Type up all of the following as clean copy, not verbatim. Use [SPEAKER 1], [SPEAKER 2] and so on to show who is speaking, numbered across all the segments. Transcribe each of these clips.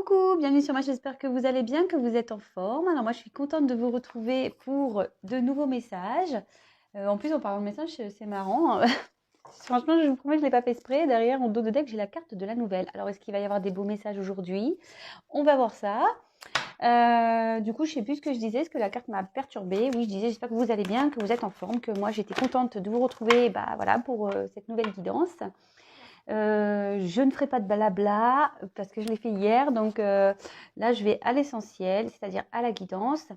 [SPEAKER 1] Coucou, bienvenue sur moi, j'espère que vous allez bien, que vous êtes en forme. Alors moi je suis contente de vous retrouver pour de nouveaux messages. En plus en parlant de messages, c'est marrant. Franchement je vous promets, je ne l'ai pas fait exprès. Derrière en dos de deck j'ai la carte de la nouvelle. Alors est-ce qu'il va y avoir des beaux messages aujourd'hui? On va voir ça. Du coup je ne sais plus ce que je disais, est-ce que la carte m'a perturbée? Oui, je disais j'espère que vous allez bien, que vous êtes en forme, que moi j'étais contente de vous retrouver voilà, pour cette nouvelle guidance. Je ne ferai pas de blabla parce que je l'ai fait hier. Donc là, je vais à l'essentiel, c'est-à-dire à la guidance.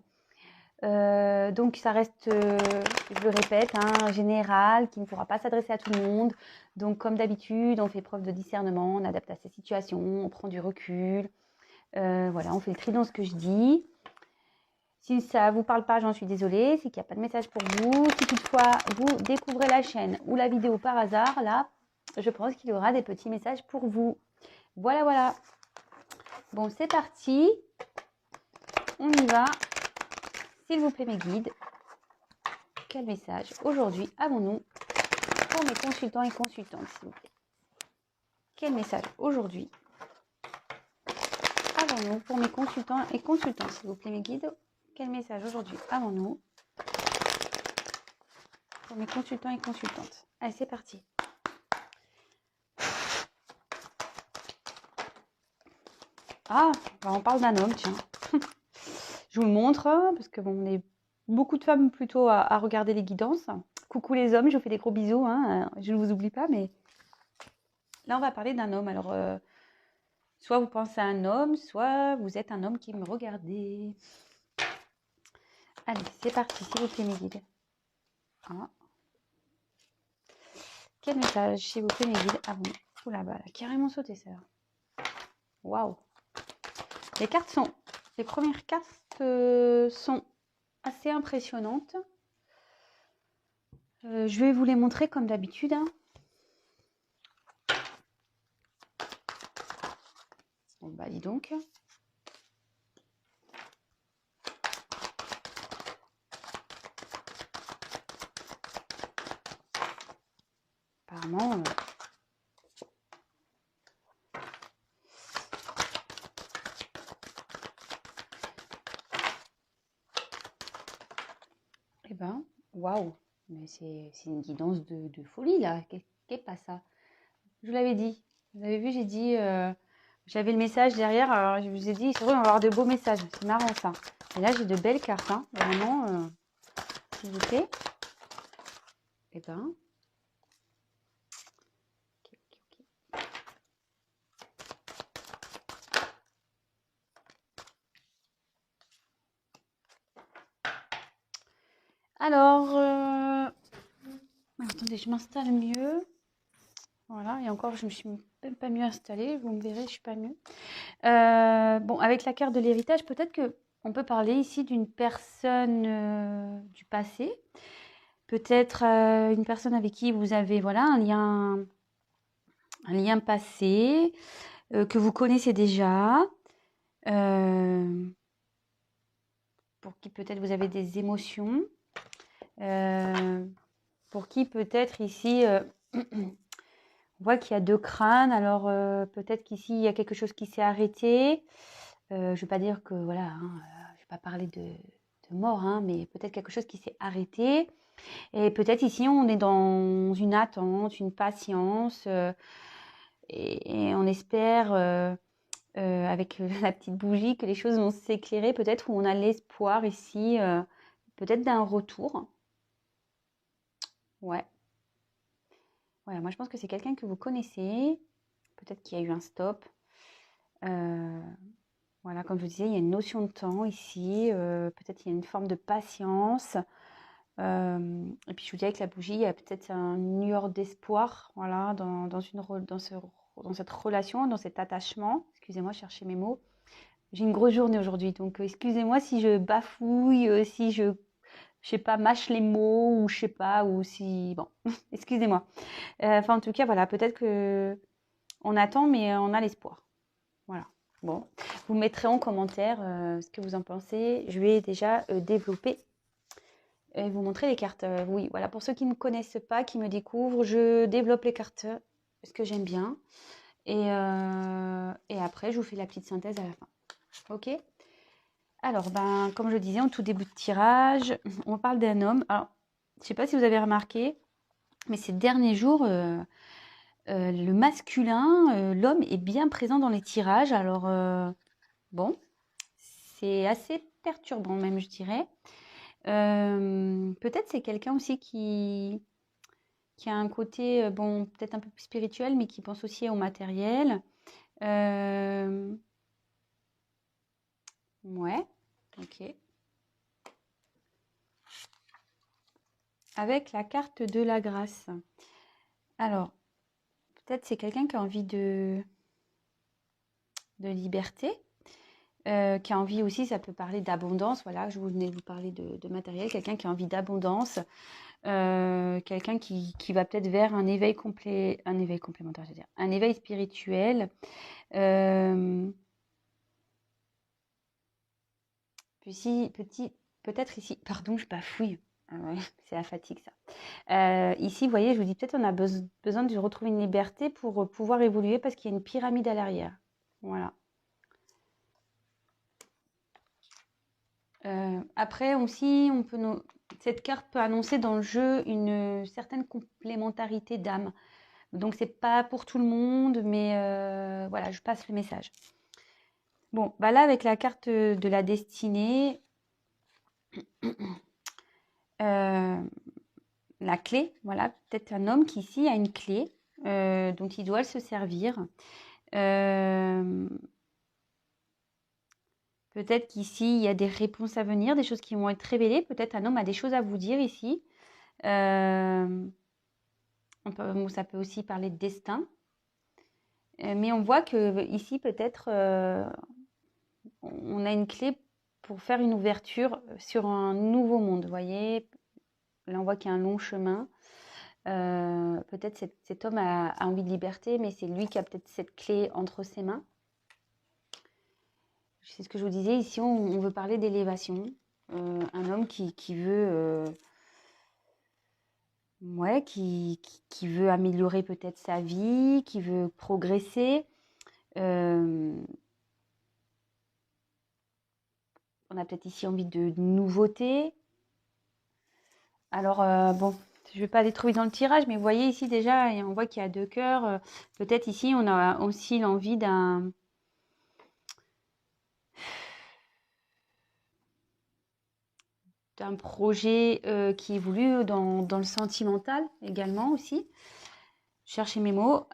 [SPEAKER 1] Donc ça reste, je le répète, général, qui ne pourra pas s'adresser à tout le monde. Donc comme d'habitude, on fait preuve de discernement, on adapte à sa situation, on prend du recul. Voilà, on fait le tri dans ce que je dis. Si ça ne vous parle pas, j'en suis désolée. C'est qu'il n'y a pas de message pour vous. Si toutefois vous découvrez la chaîne ou la vidéo par hasard, là, je pense qu'il y aura des petits messages pour vous. Voilà, voilà. Bon, c'est parti. On y va. S'il vous plaît, mes guides. Quel message aujourd'hui avons-nous pour mes consultants et consultantes, s'il vous plaît? Quel message aujourd'hui avons-nous pour mes consultants et consultantes, s'il vous plaît, mes guides? Quel message aujourd'hui avons-nous pour mes consultants et consultantes? Allez, c'est parti. Ah, on parle d'un homme, tiens. Je vous le montre, parce que bon, on est beaucoup de femmes plutôt à regarder les guidances. Coucou les hommes, je vous fais des gros bisous, je ne vous oublie pas, mais là on va parler d'un homme. Alors, soit vous pensez à un homme, soit vous êtes un homme qui me regardez. Allez, c'est parti, s'il vous plaît, mes guides. Quel message, s'il vous plaît, mes guides? Ah bon, oh là-bas, elle a carrément sauté, ça. Waouh. Les premières cartes sont assez impressionnantes. Je vais vous les montrer comme d'habitude. Bon, bah, dis donc. Apparemment. Eh ben, waouh. Mais c'est une guidance de folie, là. Qu'est-ce pas ça? Je vous l'avais dit. Vous avez vu, j'ai dit. J'avais le message derrière. Alors, je vous ai dit, c'est vrai, on va avoir de beaux messages. C'est marrant, ça. Et là, j'ai de belles cartes, vraiment. S'il vous plaît. Eh ben. Ok. Alors, attendez, je m'installe mieux. Voilà, et encore, je me suis même pas mieux installée. Vous me verrez, je suis pas mieux. Bon, avec la carte de l'héritage, peut-être que on peut parler ici d'une personne du passé. Peut-être une personne avec qui vous avez voilà, un lien passé que vous connaissez déjà. Pour qui peut-être vous avez des émotions. Pour qui peut-être ici, on voit qu'il y a deux crânes. Alors peut-être qu'ici, il y a quelque chose qui s'est arrêté. Je ne vais pas dire que, voilà, je ne vais pas parler de mort, mais peut-être quelque chose qui s'est arrêté. Et peut-être ici, on est dans une attente, une patience. Et on espère, avec la petite bougie, que les choses vont s'éclairer. Peut-être où on a l'espoir ici, peut-être d'un retour. Ouais. Ouais, moi je pense que c'est quelqu'un que vous connaissez. Peut-être qu'il y a eu un stop. Voilà, comme je vous disais, il y a une notion de temps ici. Peut-être qu'il y a une forme de patience. Et puis je vous dis, avec la bougie, il y a peut-être une lueur d'espoir, voilà, dans cette relation, dans cet attachement. Excusez-moi, je cherchais mes mots. J'ai une grosse journée aujourd'hui, donc excusez-moi si je bafouille, si je sais pas, mâche les mots, ou je sais pas, ou si... Bon, excusez-moi. Enfin, en tout cas, voilà, peut-être que on attend, mais on a l'espoir. Voilà. Bon, vous mettrez en commentaire ce que vous en pensez. Je vais déjà développer et vous montrer les cartes. Oui, voilà, pour ceux qui ne connaissent pas, qui me découvrent, je développe les cartes, ce que j'aime bien. Et après, je vous fais la petite synthèse à la fin. Ok? Alors, ben, comme je disais en tout début de tirage, on parle d'un homme. Alors, je ne sais pas si vous avez remarqué, mais ces derniers jours, le masculin, l'homme est bien présent dans les tirages. Alors, bon, c'est assez perturbant même, je dirais. Peut-être c'est quelqu'un aussi qui a un côté, bon, peut-être un peu plus spirituel, mais qui pense aussi au matériel. Ouais, ok. Avec la carte de la grâce. Alors, peut-être c'est quelqu'un qui a envie de liberté, qui a envie aussi, ça peut parler d'abondance. Voilà, je venais de vous parler de matériel. Quelqu'un qui a envie d'abondance, quelqu'un qui va peut-être vers un éveil complémentaire, je veux dire, un éveil spirituel. Peut-être ici, pardon, je bafouille. Ah ouais, c'est la fatigue ça. Ici, vous voyez, je vous dis peut-être on a besoin de retrouver une liberté pour pouvoir évoluer parce qu'il y a une pyramide à l'arrière. Voilà. Après aussi, cette carte peut annoncer dans le jeu une certaine complémentarité d'âme. Donc c'est pas pour tout le monde, mais voilà, je passe le message. Bon, bah là avec la carte de la destinée, la clé, voilà, peut-être un homme qui ici a une clé dont il doit se servir. Peut-être qu'ici il y a des réponses à venir, des choses qui vont être révélées. Peut-être un homme a des choses à vous dire ici. Ça peut aussi parler de destin. Mais on voit que ici peut-être on a une clé pour faire une ouverture sur un nouveau monde. Vous voyez, là on voit qu'il y a un long chemin. Peut-être cet homme a envie de liberté, mais c'est lui qui a peut-être cette clé entre ses mains. C'est ce que je vous disais, ici on veut parler d'élévation. Un homme qui veut, ouais, qui veut améliorer peut-être sa vie, qui veut progresser. On a peut-être ici envie de nouveautés. Alors, bon, je ne vais pas aller trop vite dans le tirage, mais vous voyez ici déjà, on voit qu'il y a 2 cœurs. Peut-être ici, on a aussi l'envie d'un projet qui évolue dans le sentimental également aussi. Chercher mes mots.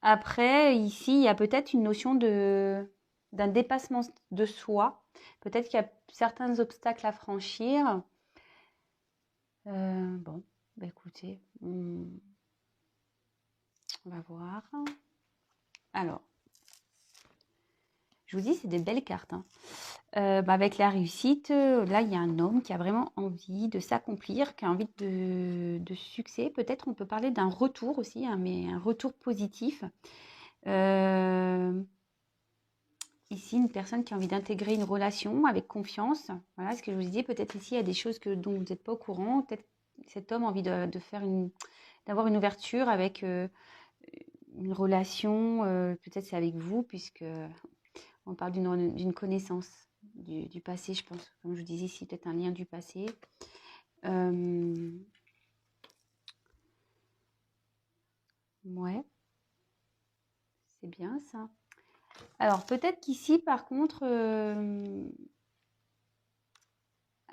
[SPEAKER 1] Après, ici, il y a peut-être une notion d'un dépassement de soi. Peut-être qu'il y a certains obstacles à franchir. Bon, bah écoutez, on va voir. Alors, je vous dis, c'est des belles cartes. Hein. Avec la réussite, là, il y a un homme qui a vraiment envie de s'accomplir, qui a envie de succès. Peut-être on peut parler d'un retour aussi, hein, mais un retour positif. Ici, une personne qui a envie d'intégrer une relation avec confiance. Voilà ce que je vous disais. Peut-être ici, il y a des choses dont vous n'êtes pas au courant. Peut-être cet homme a envie d'avoir une ouverture avec une relation. Peut-être c'est avec vous, puisque on parle d'une connaissance du passé, je pense. Comme je vous disais ici, peut-être un lien du passé. Ouais, c'est bien ça. Alors, peut-être qu'ici, par contre,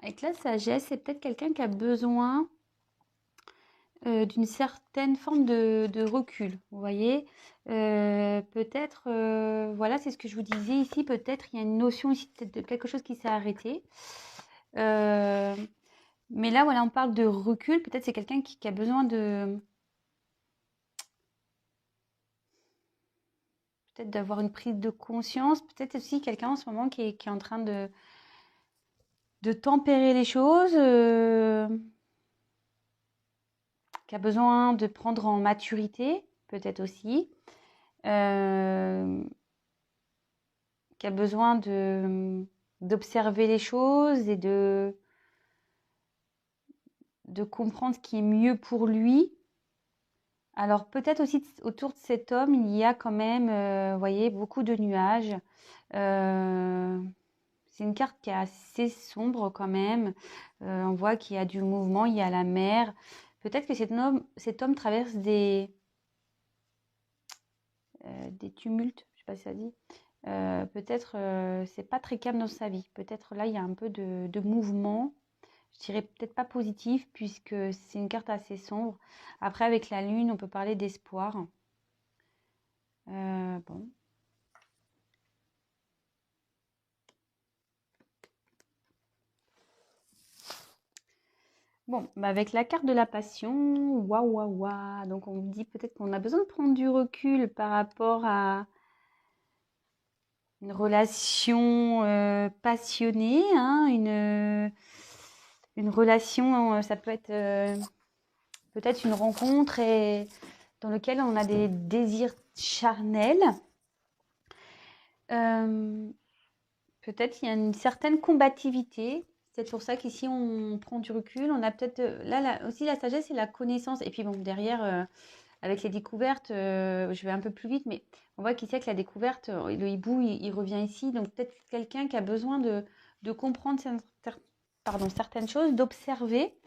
[SPEAKER 1] avec la sagesse, c'est peut-être quelqu'un qui a besoin d'une certaine forme de recul. Vous voyez, peut-être, voilà, c'est ce que je vous disais ici. Peut-être il y a une notion ici peut-être de quelque chose qui s'est arrêté. Mais là, voilà, on parle de recul. Peut-être c'est quelqu'un qui a besoin peut-être d'avoir une prise de conscience. Peut-être aussi quelqu'un en ce moment qui est en train de tempérer les choses, qui a besoin de prendre en maturité, peut-être aussi, qui a besoin d'observer les choses et de comprendre ce qui est mieux pour lui. Alors peut-être aussi autour de cet homme, il y a quand même, vous voyez, beaucoup de nuages. C'est une carte qui est assez sombre quand même. On voit qu'il y a du mouvement, il y a la mer. Peut-être que cet homme traverse des tumultes, je sais pas si ça dit. Peut-être c'est pas très calme dans sa vie. Peut-être là il y a un peu de mouvement. Je dirais peut-être pas positif puisque c'est une carte assez sombre. Après avec la lune, on peut parler d'espoir. Bon. Bon, bah avec la carte de la passion, waouh, waouh, waouh. Donc on me dit peut-être qu'on a besoin de prendre du recul par rapport à une relation passionnée, hein, une relation, ça peut être peut-être une rencontre et dans laquelle on a des désirs charnels. Peut-être il y a une certaine combativité. C'est pour ça qu'ici on prend du recul. On a peut-être là aussi la sagesse et la connaissance. Et puis bon, derrière, avec les découvertes, je vais un peu plus vite, mais on voit qu'ici avec la découverte, le hibou, il revient ici. Donc peut-être quelqu'un qui a besoin de comprendre certaines choses, d'observer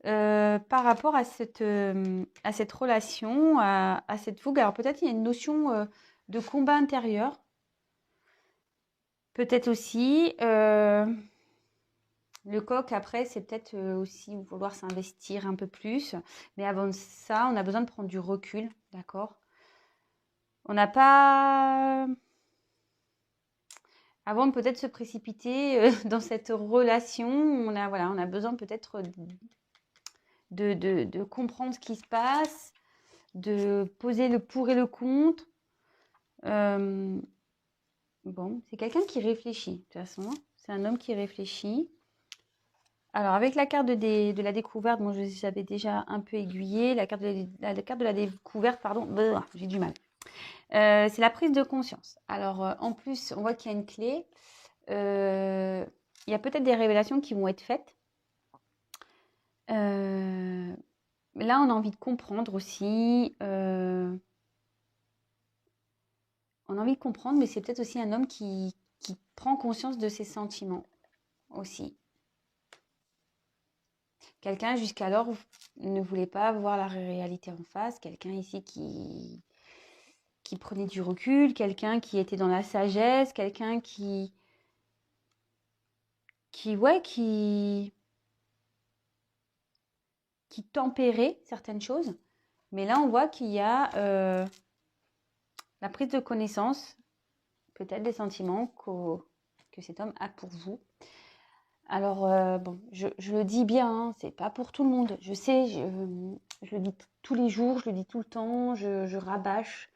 [SPEAKER 1] par rapport à cette relation, à cette fougue. Alors peut-être il y a une notion de combat intérieur. Peut-être aussi, le coq après, c'est peut-être aussi vouloir s'investir un peu plus. Mais avant ça, on a besoin de prendre du recul, d'accord? On n'a pas... Avant de peut-être se précipiter dans cette relation, on a besoin peut-être de comprendre ce qui se passe, de poser le pour et le contre. Bon, c'est quelqu'un qui réfléchit, de toute façon. C'est un homme qui réfléchit. Alors, avec la carte de la découverte, bon, j'avais déjà un peu aiguillé. La carte de la découverte, pardon, j'ai du mal. C'est la prise de conscience. Alors, en plus, on voit qu'il y a une clé. Il y a peut-être des révélations qui vont être faites. Là, on a envie de comprendre aussi. On a envie de comprendre, mais c'est peut-être aussi un homme qui prend conscience de ses sentiments aussi. Quelqu'un jusqu'alors ne voulait pas voir la réalité en face. Quelqu'un ici qui prenait du recul, quelqu'un qui était dans la sagesse, quelqu'un ouais, qui tempérait certaines choses. Mais là, on voit qu'il y a la prise de connaissance, peut-être des sentiments que cet homme a pour vous. Alors, bon, je le dis bien, hein, c'est pas pour tout le monde. Je sais, je le dis tous les jours, je le dis tout le temps, je rabâche.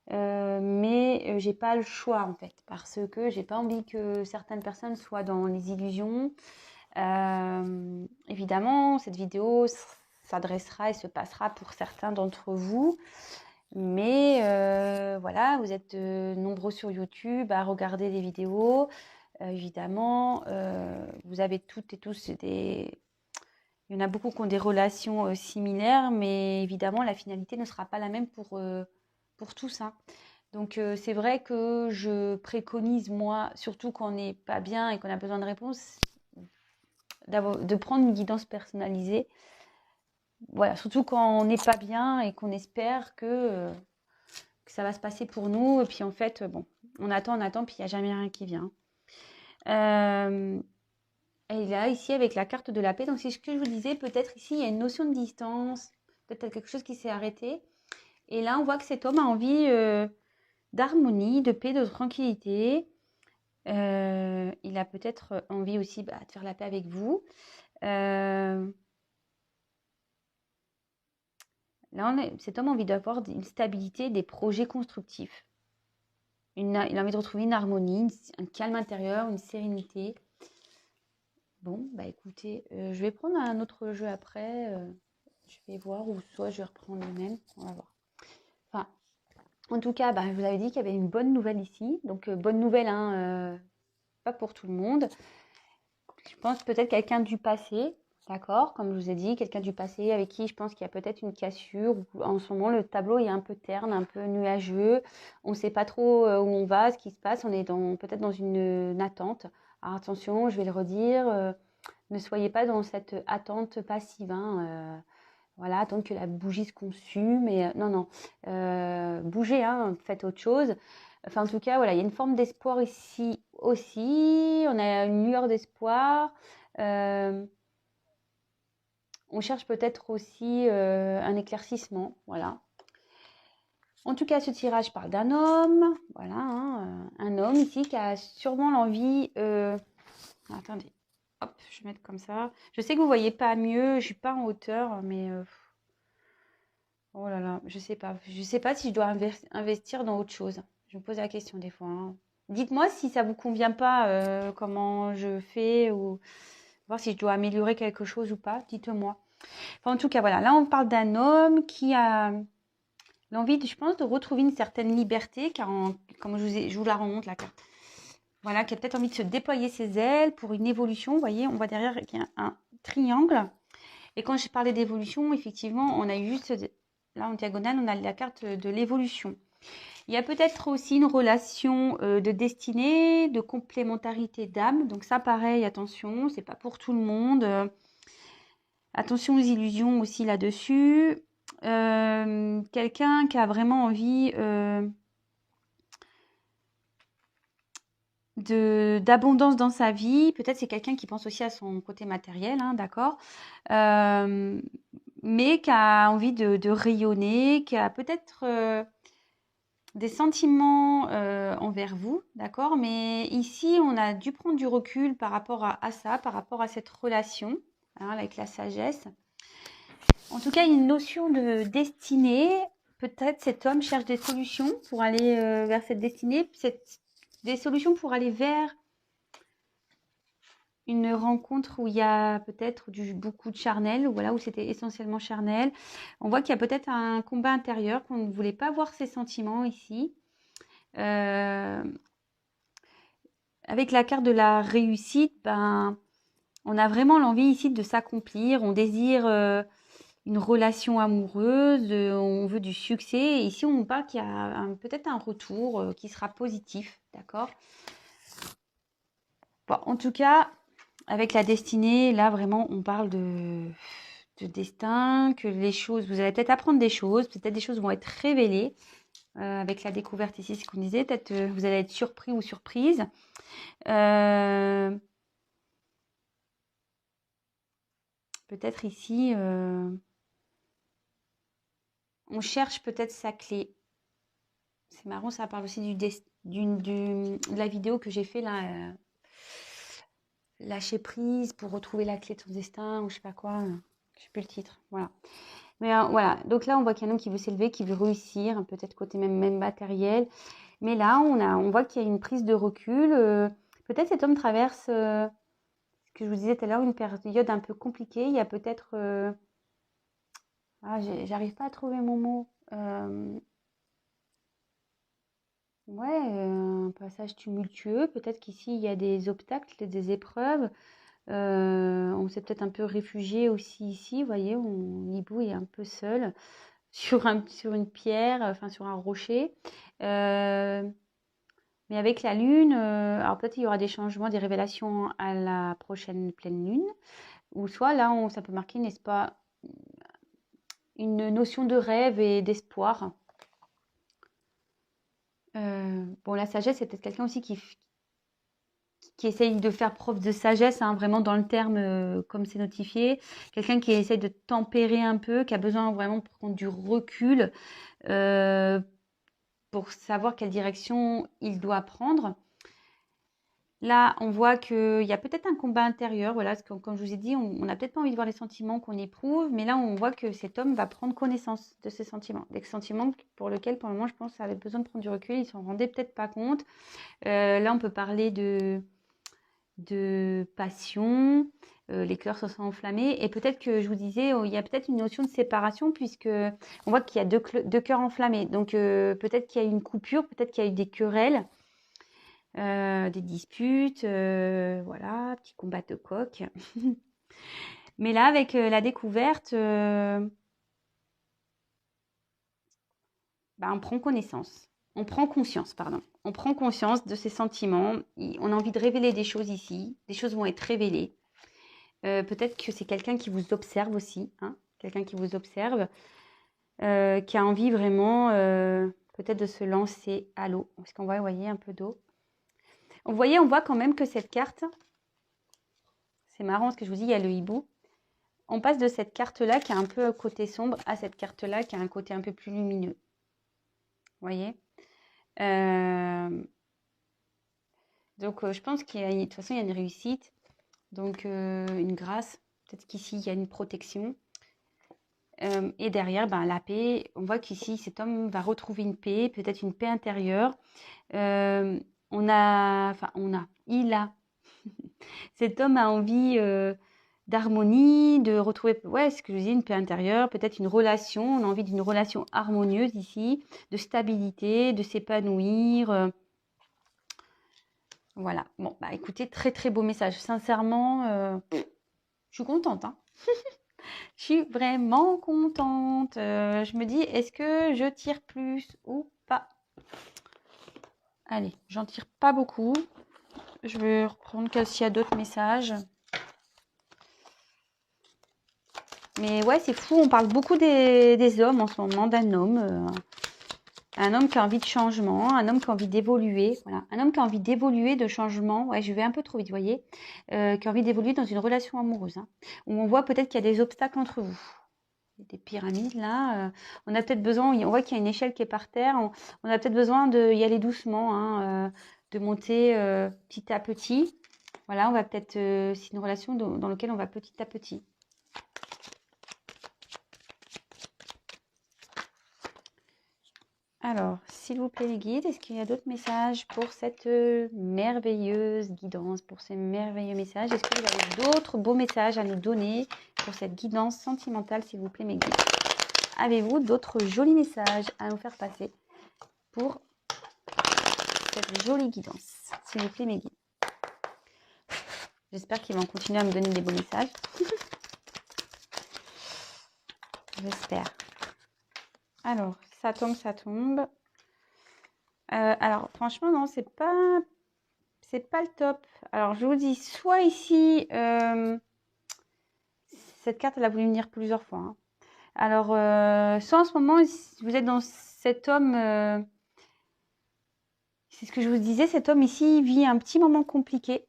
[SPEAKER 1] Mais j'ai pas le choix en fait, parce que j'ai pas envie que certaines personnes soient dans les illusions. Évidemment, cette vidéo s'adressera et se passera pour certains d'entre vous. Mais voilà, vous êtes nombreux sur YouTube à regarder les vidéos. Évidemment, vous avez toutes et tous des... Il y en a beaucoup qui ont des relations similaires, mais évidemment, la finalité ne sera pas la même pour tous, hein. Donc, c'est vrai que je préconise, moi, surtout quand on n'est pas bien et qu'on a besoin de réponses, de prendre une guidance personnalisée. Voilà, surtout quand on n'est pas bien et qu'on espère que ça va se passer pour nous. Et puis en fait, bon, on attend, puis il n'y a jamais rien qui vient. Et là, ici, avec la carte de la paix, donc c'est ce que je vous disais, peut-être ici, il y a une notion de distance, peut-être quelque chose qui s'est arrêté. Et là, on voit que cet homme a envie d'harmonie, de paix, de tranquillité. Il a peut-être envie aussi de faire la paix avec vous. Là, cet homme a envie d'avoir une stabilité, des projets constructifs. Il a envie de retrouver une harmonie, un calme intérieur, une sérénité. Bon, bah écoutez, je vais prendre un autre jeu après. Je vais voir, ou soit je vais reprendre le même. On va voir. Enfin, en tout cas, bah, je vous avais dit qu'il y avait une bonne nouvelle ici. Donc, bonne nouvelle, hein, pas pour tout le monde. Je pense peut-être quelqu'un du passé. D'accord? Comme je vous ai dit, quelqu'un du passé avec qui je pense qu'il y a peut-être une cassure. En ce moment, le tableau est un peu terne, un peu nuageux. On ne sait pas trop où on va, ce qui se passe. On est peut-être dans une attente. Alors attention, je vais le redire, ne soyez pas dans cette attente passive, hein, voilà, attendre que la bougie se consume. Et non, non, bougez, hein, faites autre chose. Enfin, en tout cas, voilà, il y a une forme d'espoir ici aussi. On a une lueur d'espoir. Euh, on cherche peut-être aussi un éclaircissement, voilà. En tout cas, ce tirage parle d'un homme, voilà, hein, un homme ici qui a sûrement l'envie. Attendez, hop, je vais mettre comme ça. Je sais que vous voyez pas mieux, je suis pas en hauteur, mais oh là là, je sais pas si je dois investir dans autre chose. Je me pose la question des fois, hein. Dites-moi si ça vous convient pas, comment je fais ou voir si je dois améliorer quelque chose ou pas. Dites-moi. Enfin, en tout cas, voilà. Là, on parle d'un homme qui a l'envie, je pense, de retrouver une certaine liberté, car comme je vous la remonte, la carte. Voilà, qui a peut-être envie de se déployer ses ailes pour une évolution. Vous voyez, on voit derrière qu'il y a un triangle. Et quand je parlais d'évolution, effectivement, on a eu juste, là en diagonale, on a la carte de l'évolution. Il y a peut-être aussi une relation de destinée, de complémentarité d'âme. Donc ça, pareil, attention, c'est pas pour tout le monde. Attention aux illusions aussi là-dessus. Quelqu'un qui a vraiment envie d'abondance dans sa vie. Peut-être c'est quelqu'un qui pense aussi à son côté matériel, hein, d'accord, mais qui a envie de rayonner, qui a peut-être des sentiments envers vous, d'accord, mais ici on a dû prendre du recul par rapport à ça, par rapport à cette relation, hein, avec la sagesse. En tout cas, une notion de destinée. Peut-être cet homme cherche des solutions pour aller vers cette destinée, des solutions pour aller vers une rencontre où il y a peut-être beaucoup de charnel, ou voilà, où c'était essentiellement charnel. On voit qu'il y a peut-être un combat intérieur, qu'on ne voulait pas voir ses sentiments ici. Avec la carte de la réussite, ben, on a vraiment l'envie ici de s'accomplir. On désire une relation amoureuse, on veut du succès. Et ici, on parle qu'il y a peut-être un retour qui sera positif, d'accord? Bon, en tout cas, avec la destinée, là, vraiment, on parle de destin, que les choses, vous allez peut-être apprendre des choses, peut-être des choses vont être révélées. Avec la découverte ici, c'est ce qu'on disait, peut-être vous allez être surpris ou surprise. Peut-être ici, on cherche peut-être sa clé. C'est marrant, ça parle aussi de la vidéo que j'ai fait là, lâcher prise pour retrouver la clé de son destin ou je sais pas quoi. Je sais plus le titre. Voilà. Mais voilà. Donc là, on voit qu'il y a un homme qui veut s'élever, qui veut réussir, peut-être côté même matériel. Mais là, on voit qu'il y a une prise de recul. Peut-être cet homme traverse, ce que je vous disais tout à l'heure, une période un peu compliquée. Il y a peut-être, j'arrive pas à trouver mon mot. Ouais, un passage tumultueux. Peut-être qu'ici, il y a des obstacles, des épreuves. On s'est peut-être un peu réfugié aussi ici. Vous voyez, Nibou est un peu seul sur une pierre, enfin sur un rocher. Mais avec la lune, alors peut-être il y aura des changements, des révélations à la prochaine pleine lune. Ou soit là, ça peut marquer, n'est-ce pas, une notion de rêve et d'espoir. Bon, la sagesse, c'est peut-être quelqu'un aussi qui essaye de faire preuve de sagesse, hein, vraiment dans le terme comme c'est notifié. Quelqu'un qui essaye de tempérer un peu, qui a besoin vraiment de prendre du recul pour savoir quelle direction il doit prendre. Là, on voit qu'il y a peut-être un combat intérieur. Voilà, parce que, comme je vous ai dit, on n'a peut-être pas envie de voir les sentiments qu'on éprouve, mais là, on voit que cet homme va prendre connaissance de ses sentiments. Des sentiments pour lesquels, pour le moment, je pense, ça avait besoin de prendre du recul. Il ne s'en rendait peut-être pas compte. Là, on peut parler de passion, les cœurs se sont enflammés. Et peut-être que je vous disais, il y a peut-être une notion de séparation, puisque on voit qu'il y a deux cœurs enflammés. Donc, peut-être qu'il y a eu une coupure, peut-être qu'il y a eu des querelles. Des disputes, voilà, petit combat de coq. Mais là, avec la découverte, on prend connaissance. On prend conscience, pardon. On prend conscience de ses sentiments. On a envie de révéler des choses ici. Des choses vont être révélées. Peut-être que c'est quelqu'un qui vous observe aussi. Hein, quelqu'un qui vous observe. Qui a envie vraiment peut-être de se lancer à l'eau. Parce qu'on va, vous voyez, un peu d'eau. Vous voyez, on voit quand même que cette carte, c'est marrant parce que je vous dis, il y a le hibou. On passe de cette carte-là qui a un peu un côté sombre à cette carte-là qui a un côté un peu plus lumineux. Vous voyez donc, je pense qu'il y a, de toute façon, il y a une réussite. Donc, une grâce. Peut-être qu'ici, il y a une protection. Et derrière, la paix. On voit qu'ici, cet homme va retrouver une paix, peut-être une paix intérieure. Il a. Cet homme a envie d'harmonie, de retrouver, ce que je dis, une paix intérieure, peut-être une relation. On a envie d'une relation harmonieuse ici, de stabilité, de s'épanouir. Voilà. Bon, écoutez, très très beau message. Sincèrement, je suis contente. Hein. Je suis vraiment contente. Je me dis, est-ce que je tire plus ou pas? Allez, j'en tire pas beaucoup. Je vais reprendre s'il y a d'autres messages. Mais ouais, c'est fou. On parle beaucoup des hommes en ce moment, d'un homme. Un homme qui a envie de changement, un homme qui a envie d'évoluer. Voilà. Un homme qui a envie d'évoluer, de changement. Ouais, je vais un peu trop vite, vous voyez. Qui a envie d'évoluer dans une relation amoureuse. Hein, où on voit peut-être qu'il y a des obstacles entre vous. Des pyramides là. On a peut-être besoin, on voit qu'il y a une échelle qui est par terre. On a peut-être besoin d'y aller doucement, hein, de monter petit à petit. Voilà, on va peut-être. C'est une relation dans laquelle on va petit à petit. Alors, s'il vous plaît les guides, est-ce qu'il y a d'autres messages pour cette merveilleuse guidance, pour ces merveilleux messages? Est-ce que vous avez d'autres beaux messages à nous donner pour cette guidance sentimentale, s'il vous plaît mes guides? Avez-vous d'autres jolis messages à nous faire passer pour cette jolie guidance, s'il vous plaît mes guides? J'espère qu'ils vont continuer à me donner des beaux messages. J'espère. Alors, ça tombe, ça tombe. Alors, franchement, non, c'est pas le top. Alors, je vous dis, soit ici, cette carte, elle a voulu venir plusieurs fois. Hein. Alors, soit en ce moment, vous êtes dans cet homme, c'est ce que je vous disais, cet homme ici vit un petit moment compliqué.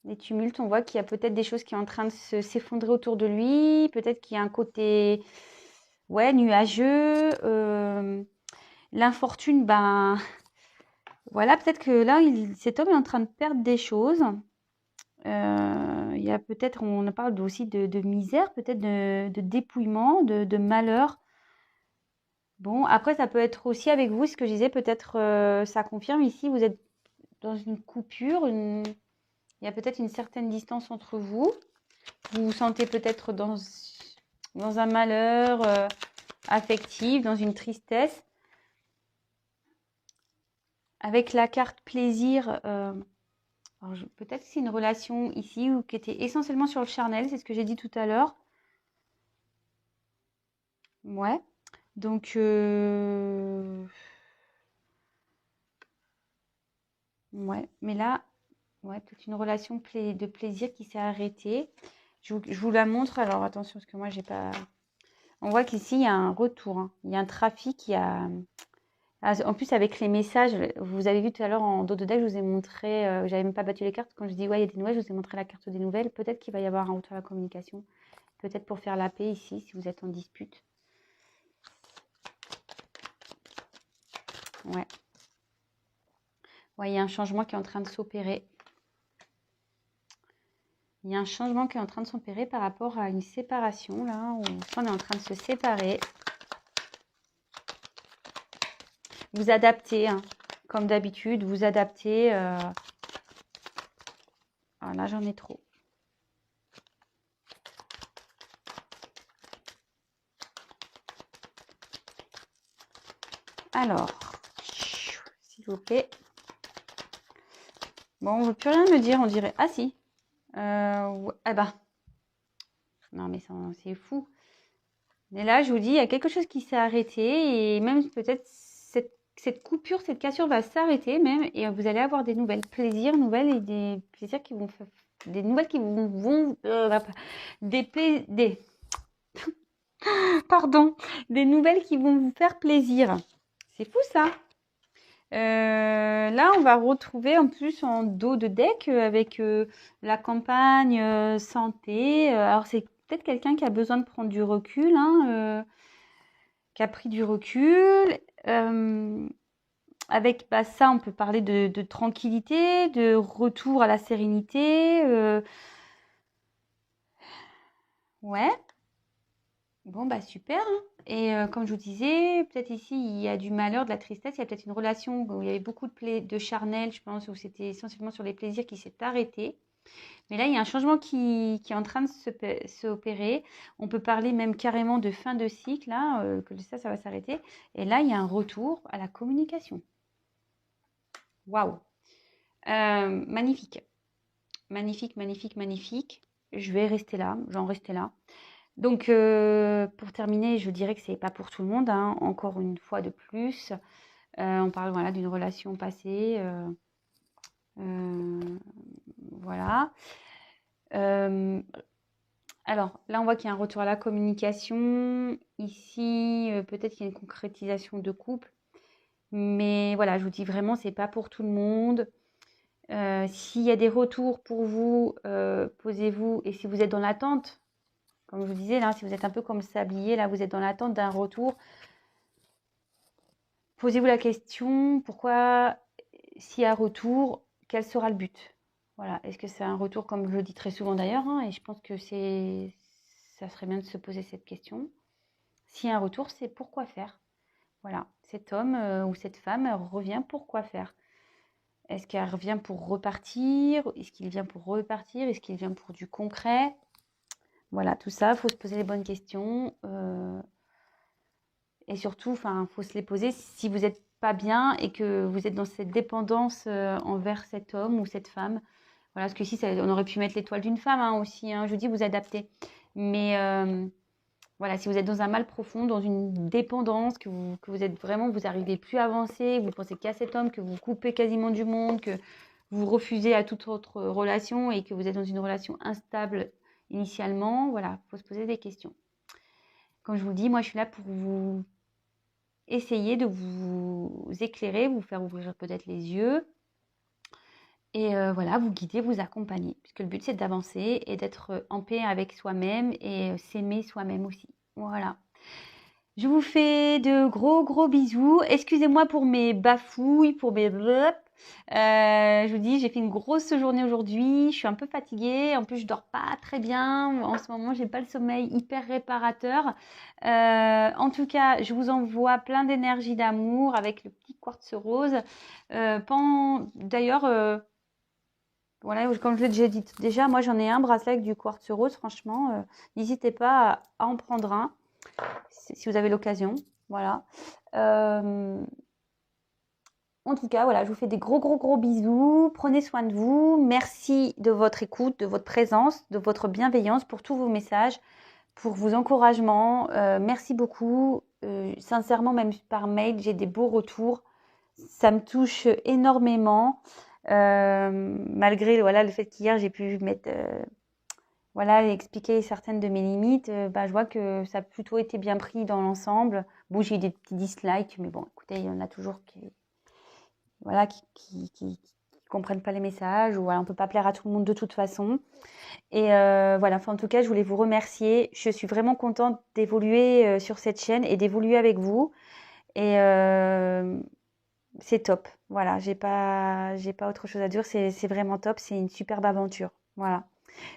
[SPEAKER 1] Des tumultes, on voit qu'il y a peut-être des choses qui sont en train de s'effondrer autour de lui. Peut-être qu'il y a un côté, nuageux. L'infortune, voilà, peut-être que là, cet homme est en train de perdre des choses. Il y a peut-être, on parle aussi de misère, peut-être de dépouillement, de malheur. Bon, après, ça peut être aussi avec vous, ce que je disais, peut-être ça confirme ici, vous êtes dans une coupure, il y a peut-être une certaine distance entre vous. Vous vous sentez peut-être dans un malheur affectif, dans une tristesse. Avec la carte plaisir, peut-être que c'est une relation ici ou qui était essentiellement sur le charnel, c'est ce que j'ai dit tout à l'heure. Ouais. Donc, ouais. Mais là, toute une relation de plaisir qui s'est arrêtée. Je vous la montre. Alors, attention, parce que moi, j'ai pas... On voit qu'ici, il y a un retour. Hein. Il y a un trafic, il y a... En plus, avec les messages, vous avez vu tout à l'heure en dos de deck, je vous ai montré, j'avais même pas battu les cartes. Quand je dis, il y a des nouvelles, je vous ai montré la carte des nouvelles. Peut-être qu'il va y avoir un retour à la communication. Peut-être pour faire la paix ici, si vous êtes en dispute. Ouais. Ouais, il y a un changement qui est en train de s'opérer. Il y a un changement qui est en train de s'opérer par rapport à une séparation, là, où on est en train de se séparer. Vous adaptez, hein, comme d'habitude, vous adaptez. Ah, là, j'en ai trop. Alors, s'il vous plaît. Bon, on ne veut plus rien me dire, on dirait. Ah si. Ah bah, non mais c'est fou. Mais là, je vous dis, il y a quelque chose qui s'est arrêté et même peut-être cette coupure, cette cassure va s'arrêter même et vous allez avoir des nouvelles plaisirs, nouvelles et des plaisirs qui vont des nouvelles qui des pardon, des nouvelles qui vont vous faire plaisir. C'est fou ça. Là, on va retrouver en plus en dos de deck avec la campagne santé. Alors, c'est peut-être quelqu'un qui a besoin de prendre du recul, hein, qui a pris du recul. Avec ça, on peut parler de tranquillité, de retour à la sérénité. Ouais, bon, bah super, hein. Et comme je vous disais, peut-être ici, il y a du malheur, de la tristesse. Il y a peut-être une relation où il y avait beaucoup de charnel, je pense, où c'était essentiellement sur les plaisirs qui s'est arrêté. Mais là, il y a un changement qui est en train de s'opérer. On peut parler même carrément de fin de cycle, là, que ça va s'arrêter. Et là, il y a un retour à la communication. Waouh! Magnifique. Magnifique, magnifique, magnifique. Je vais rester là, j'en rester là. Donc, pour terminer, je dirais que c'est pas pour tout le monde, hein, encore une fois de plus. On parle voilà, d'une relation passée. Voilà. Alors, là, on voit qu'il y a un retour à la communication. Ici, peut-être qu'il y a une concrétisation de couple. Mais voilà, je vous dis vraiment, c'est pas pour tout le monde. S'il y a des retours pour vous, posez-vous. Et si vous êtes dans l'attente, comme je vous disais, là, si vous êtes un peu comme le sablier, là, vous êtes dans l'attente d'un retour, posez-vous la question, pourquoi, s'il y a retour, quel sera le but? Voilà, est-ce que c'est un retour, comme je le dis très souvent d'ailleurs, hein, et je pense que ça serait bien de se poser cette question. S'il y a un retour, c'est pourquoi faire? Voilà, cet homme ou cette femme revient pour quoi faire? Est-ce qu'elle revient pour repartir? Est-ce qu'il vient pour repartir? Est-ce qu'il vient pour du concret? Voilà, tout ça, il faut se poser les bonnes questions. Et surtout, enfin, faut se les poser si vous n'êtes pas bien et que vous êtes dans cette dépendance envers cet homme ou cette femme. Voilà, parce que si on aurait pu mettre l'étoile d'une femme hein, aussi. Hein, je vous dis, vous adaptez. Mais voilà, si vous êtes dans un mal profond, dans une dépendance, que vous êtes vraiment, vous n'arrivez plus à avancer, vous pensez qu'à cet homme, que vous coupez quasiment du monde, que vous refusez à toute autre relation et que vous êtes dans une relation instable initialement, voilà, il faut se poser des questions. Comme je vous le dis, moi je suis là pour vous essayer de vous éclairer, vous faire ouvrir peut-être les yeux et voilà, vous guider, vous accompagner. Puisque le but c'est d'avancer et d'être en paix avec soi-même et s'aimer soi-même aussi. Voilà. Je vous fais de gros gros bisous. Excusez-moi pour mes bafouilles, pour mes blop. Je vous dis, j'ai fait une grosse journée aujourd'hui. Je suis un peu fatiguée. En plus, je dors pas très bien. En ce moment, j'ai pas le sommeil hyper réparateur. En tout cas, je vous envoie plein d'énergie d'amour avec le petit quartz rose. D'ailleurs, voilà, comme je l'ai déjà dit, déjà, moi j'en ai un bracelet avec du quartz rose. Franchement, n'hésitez pas à en prendre un si vous avez l'occasion. Voilà. En tout cas, voilà, je vous fais des gros, gros, gros bisous. Prenez soin de vous. Merci de votre écoute, de votre présence, de votre bienveillance pour tous vos messages, pour vos encouragements. Merci beaucoup. Sincèrement, même par mail, j'ai des beaux retours. Ça me touche énormément. Malgré voilà, le fait qu'hier, j'ai pu mettre... voilà, expliquer certaines de mes limites, je vois que ça a plutôt été bien pris dans l'ensemble. Bon, j'ai eu des petits dislikes, mais bon, écoutez, il y en a toujours voilà, qui comprennent pas les messages, ou voilà, on peut pas plaire à tout le monde de toute façon. Et voilà, enfin, en tout cas, je voulais vous remercier. Je suis vraiment contente d'évoluer sur cette chaîne et d'évoluer avec vous. Et c'est top. Voilà, j'ai pas autre chose à dire. C'est vraiment top. C'est une superbe aventure. Voilà.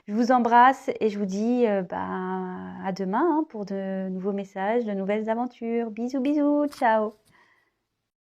[SPEAKER 1] Je vous embrasse et je vous dis à demain hein, pour de nouveaux messages, de nouvelles aventures. Bisous, bisous, ciao.